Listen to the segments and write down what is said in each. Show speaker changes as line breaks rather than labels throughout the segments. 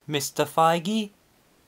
Mr. Feige?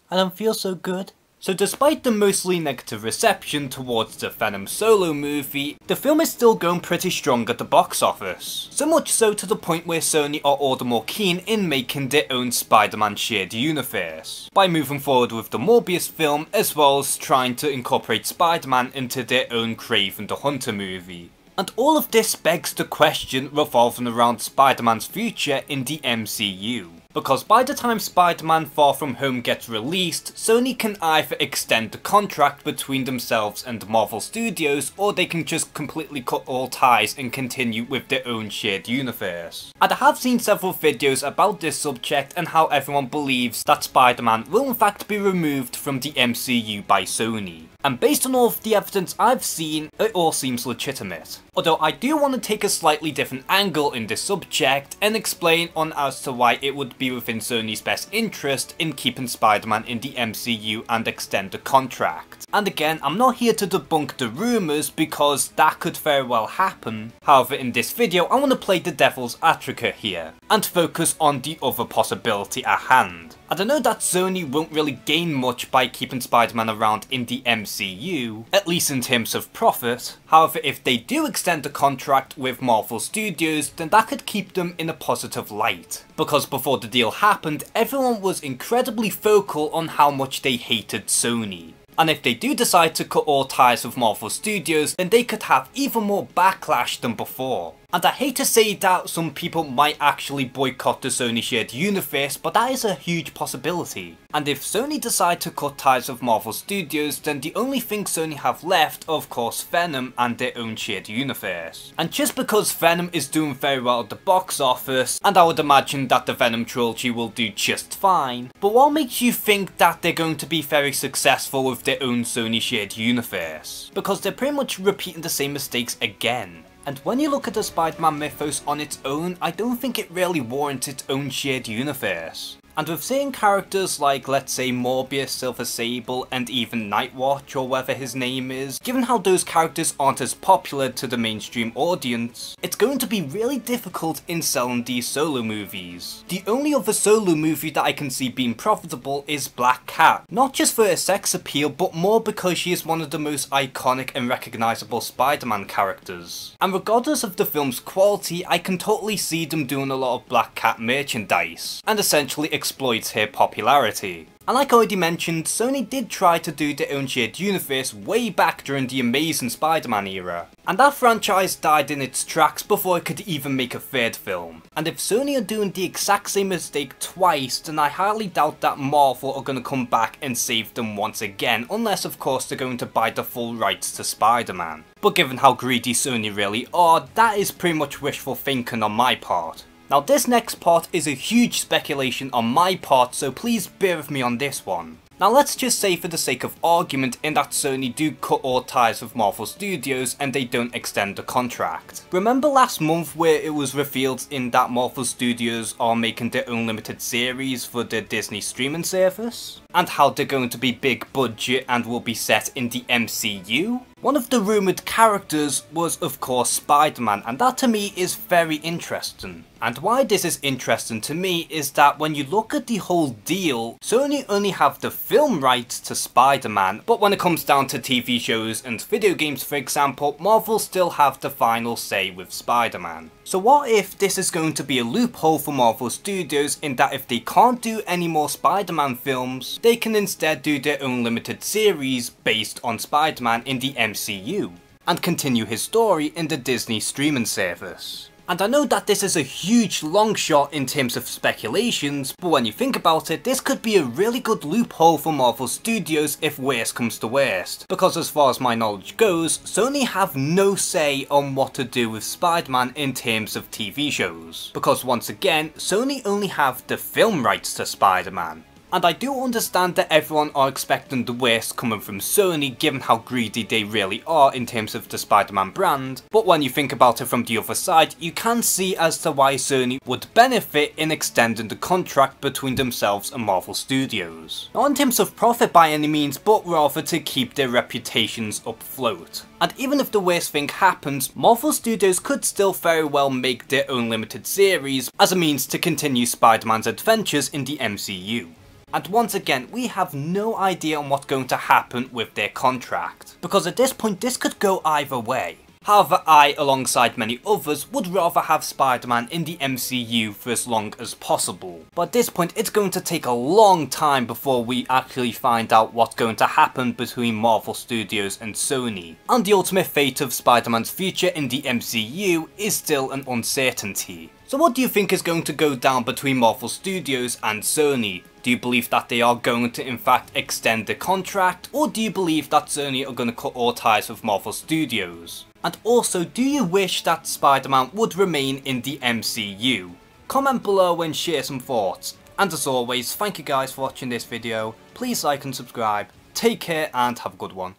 I don't feel so good. So despite the mostly negative reception towards the Venom solo movie, the film is still going pretty strong at the box office. So much so to the point where Sony are all the more keen in making their own Spider-Man shared universe, by moving forward with the Morbius film as well as trying to incorporate Spider-Man into their own Kraven the Hunter movie. And all of this begs the question revolving around Spider-Man's future in the MCU. Because by the time Spider-Man Far From Home gets released, Sony can either extend the contract between themselves and Marvel Studios, or they can just completely cut all ties and continue with their own shared universe. And I have seen several videos about this subject and how everyone believes that Spider-Man will in fact be removed from the MCU by Sony. And based on all of the evidence I've seen, it all seems legitimate. Although I do want to take a slightly different angle in this subject and explain on as to why it would be within Sony's best interest in keeping Spider-Man in the MCU and extend the contract. And again, I'm not here to debunk the rumours because that could very well happen. However, in this video I want to play the devil's advocate here and focus on the other possibility at hand. And I know that Sony won't really gain much by keeping Spider-Man around in the MCU, at least in terms of profit. However, if they do extend the contract with Marvel Studios, then that could keep them in a positive light. Because before the deal happened, everyone was incredibly vocal on how much they hated Sony. And if they do decide to cut all ties with Marvel Studios, then they could have even more backlash than before. And I hate to say that some people might actually boycott the Sony shared universe, but that is a huge possibility. And if Sony decide to cut ties with Marvel Studios, then the only thing Sony have left are of course Venom and their own shared universe. And just because Venom is doing very well at the box office, and I would imagine that the Venom trilogy will do just fine, but what makes you think that they're going to be very successful with their own Sony shared universe? Because they're pretty much repeating the same mistakes again. And when you look at the Spider-Man mythos on its own, I don't think it really warrants its own shared universe. And with certain characters like, let's say, Morbius, Silver Sable, and even Nightwatch, or whatever his name is, given how those characters aren't as popular to the mainstream audience, it's going to be really difficult in selling these solo movies. The only other solo movie that I can see being profitable is Black Cat, not just for her sex appeal, but more because she is one of the most iconic and recognisable Spider-Man characters. And regardless of the film's quality, I can totally see them doing a lot of Black Cat merchandise, and essentially exploits her popularity. And like I already mentioned, Sony did try to do their own shared universe way back during the Amazing Spider-Man era. And that franchise died in its tracks before it could even make a third film. And if Sony are doing the exact same mistake twice, then I highly doubt that Marvel are going to come back and save them once again, unless of course they're going to buy the full rights to Spider-Man. But given how greedy Sony really are, that is pretty much wishful thinking on my part. Now this next part is a huge speculation on my part, so please bear with me on this one. Now let's just say for the sake of argument in that Sony do cut all ties with Marvel Studios and they don't extend the contract. Remember last month where it was revealed in that Marvel Studios are making their own limited series for the Disney streaming service? And how they're going to be big budget and will be set in the MCU? One of the rumoured characters was of course Spider-Man, and that to me is very interesting. And why this is interesting to me is that when you look at the whole deal, Sony only have the film rights to Spider-Man, but when it comes down to TV shows and video games for example, Marvel still have the final say with Spider-Man. So what if this is going to be a loophole for Marvel Studios in that if they can't do any more Spider-Man films, they can instead do their own limited series based on Spider-Man in the MCU, and continue his story in the Disney streaming service. And I know that this is a huge long shot in terms of speculations, but when you think about it, this could be a really good loophole for Marvel Studios if worst comes to worst. Because as far as my knowledge goes, Sony have no say on what to do with Spider-Man in terms of TV shows. Because once again, Sony only have the film rights to Spider-Man. And I do understand that everyone are expecting the worst coming from Sony given how greedy they really are in terms of the Spider-Man brand, but when you think about it from the other side, you can see as to why Sony would benefit in extending the contract between themselves and Marvel Studios. Not in terms of profit by any means, but rather to keep their reputations afloat. And even if the worst thing happens, Marvel Studios could still very well make their own limited series as a means to continue Spider-Man's adventures in the MCU. And once again, we have no idea on what's going to happen with their contract, because at this point this could go either way. However, I, alongside many others, would rather have Spider-Man in the MCU for as long as possible. But at this point, it's going to take a long time before we actually find out what's going to happen between Marvel Studios and Sony. And the ultimate fate of Spider-Man's future in the MCU is still an uncertainty. So what do you think is going to go down between Marvel Studios and Sony? Do you believe that they are going to in fact extend the contract, or do you believe that Sony are going to cut all ties with Marvel Studios? And also, do you wish that Spider-Man would remain in the MCU? Comment below and share some thoughts. And as always, thank you guys for watching this video. Please like and subscribe. Take care and have a good one.